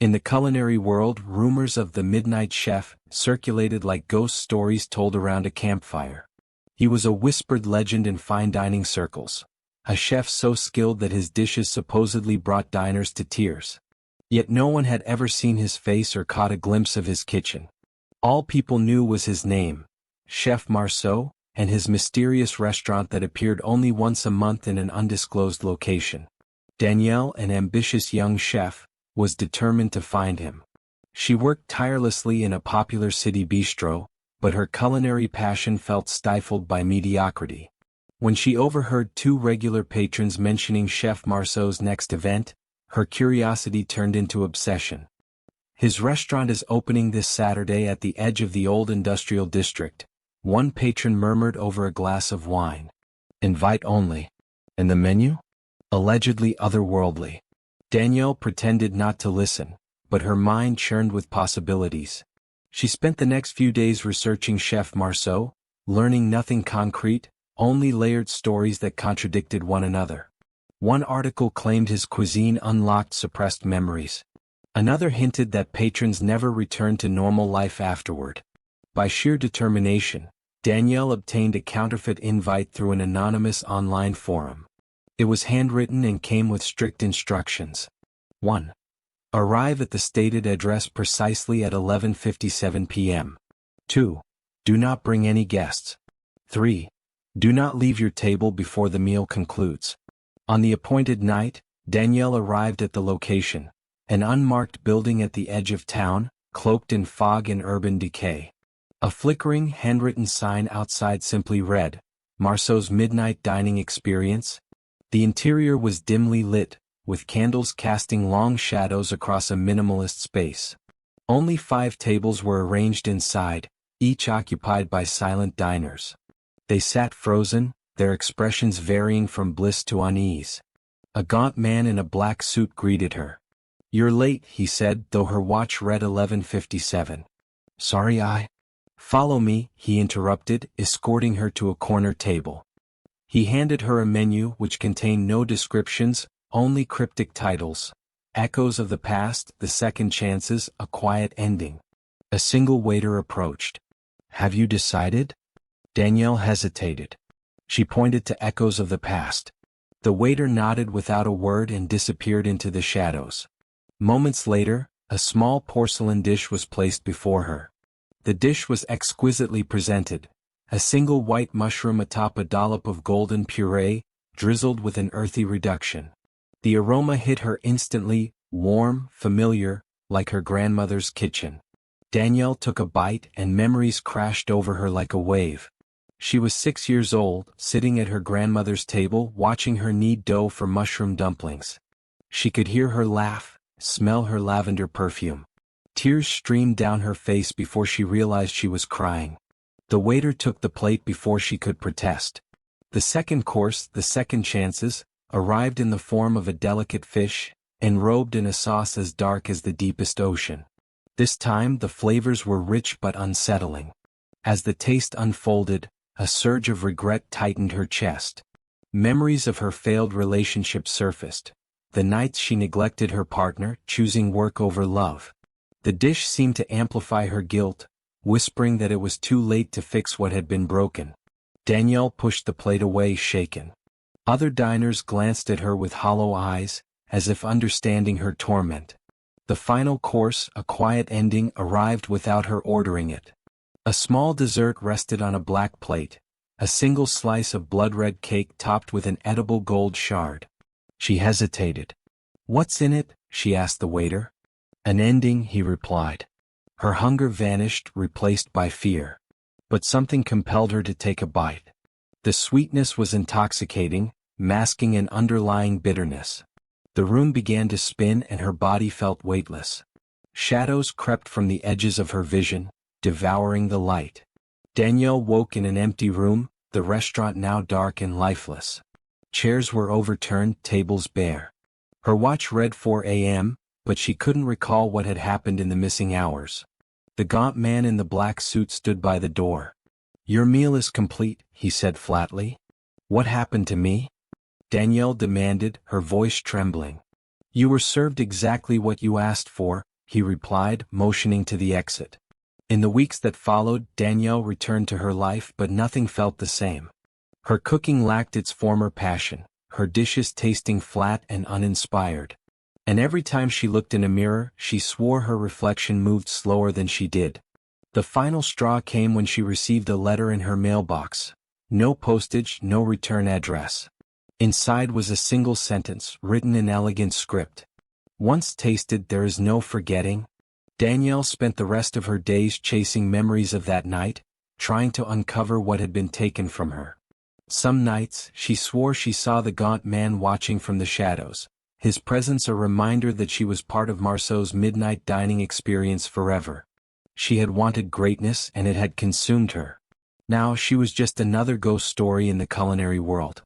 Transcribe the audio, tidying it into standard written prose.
In the culinary world, rumors of the Midnight Chef circulated like ghost stories told around a campfire. He was a whispered legend in fine dining circles, a chef so skilled that his dishes supposedly brought diners to tears. Yet no one had ever seen his face or caught a glimpse of his kitchen. All people knew was his name, Chef Marceau, and his mysterious restaurant that appeared only once a month in an undisclosed location. Danielle, an ambitious young chef, was determined to find him. She worked tirelessly in a popular city bistro, but her culinary passion felt stifled by mediocrity. When she overheard two regular patrons mentioning Chef Marceau's next event, her curiosity turned into obsession. His restaurant is opening this Saturday at the edge of the old industrial district, one patron murmured over a glass of wine. Invite only. And the menu? Allegedly otherworldly. Danielle pretended not to listen, but her mind churned with possibilities. She spent the next few days researching Chef Marceau, learning nothing concrete, only layered stories that contradicted one another. One article claimed his cuisine unlocked suppressed memories. Another hinted that patrons never returned to normal life afterward. By sheer determination, Danielle obtained a counterfeit invite through an anonymous online forum. It was handwritten and came with strict instructions. 1. Arrive at the stated address precisely at 11:57 p.m. 2. Do not bring any guests. 3. Do not leave your table before the meal concludes. On the appointed night, Danielle arrived at the location, an unmarked building at the edge of town, cloaked in fog and urban decay. A flickering, handwritten sign outside simply read, Marceau's Midnight Dining Experience. The interior was dimly lit, with candles casting long shadows across a minimalist space. Only 5 tables were arranged inside, each occupied by silent diners. They sat frozen, their expressions varying from bliss to unease. A gaunt man in a black suit greeted her. "You're late," he said, though her watch read 11:57. "Sorry, Follow me," he interrupted, escorting her to a corner table. He handed her a menu which contained no descriptions, only cryptic titles. Echoes of the Past, The Second Chances, A Quiet Ending. A single waiter approached. "Have you decided?" Danielle hesitated. She pointed to Echoes of the Past. The waiter nodded without a word and disappeared into the shadows. Moments later, a small porcelain dish was placed before her. The dish was exquisitely presented, a single white mushroom atop a dollop of golden puree, drizzled with an earthy reduction. The aroma hit her instantly, warm, familiar, like her grandmother's kitchen. Danielle took a bite and memories crashed over her like a wave. She was 6 years old, sitting at her grandmother's table watching her knead dough for mushroom dumplings. She could hear her laugh, smell her lavender perfume. Tears streamed down her face before she realized she was crying. The waiter took the plate before she could protest. The second course, The Second Chances, arrived in the form of a delicate fish, enrobed in a sauce as dark as the deepest ocean. This time the flavors were rich but unsettling. As the taste unfolded, a surge of regret tightened her chest. Memories of her failed relationship surfaced. The nights she neglected her partner, choosing work over love. The dish seemed to amplify her guilt, whispering that it was too late to fix what had been broken. Danielle pushed the plate away, shaken. Other diners glanced at her with hollow eyes, as if understanding her torment. The final course, A Quiet Ending, arrived without her ordering it. A small dessert rested on a black plate, a single slice of blood-red cake topped with an edible gold shard. She hesitated. "What's in it?" she asked the waiter. "An ending," he replied. Her hunger vanished, replaced by fear. But something compelled her to take a bite. The sweetness was intoxicating, masking an underlying bitterness. The room began to spin and her body felt weightless. Shadows crept from the edges of her vision, devouring the light. Danielle woke in an empty room, the restaurant now dark and lifeless. Chairs were overturned, tables bare. Her watch read 4 a.m., but she couldn't recall what had happened in the missing hours. The gaunt man in the black suit stood by the door. "Your meal is complete," he said flatly. "What happened to me?" Danielle demanded, her voice trembling. "You were served exactly what you asked for, he replied, motioning to the exit. In the weeks that followed, Danielle returned to her life, but nothing felt the same. Her cooking lacked its former passion, her dishes tasting flat and uninspired. And every time she looked in a mirror, she swore her reflection moved slower than she did. The final straw came when she received a letter in her mailbox. No postage, no return address. Inside was a single sentence, written in elegant script. Once tasted, there is no forgetting. Danielle spent the rest of her days chasing memories of that night, trying to uncover what had been taken from her. Some nights, she swore she saw the gaunt man watching from the shadows, his presence a reminder that she was part of Marceau's midnight dining experience forever. She had wanted greatness and it had consumed her. Now she was just another ghost story in the culinary world.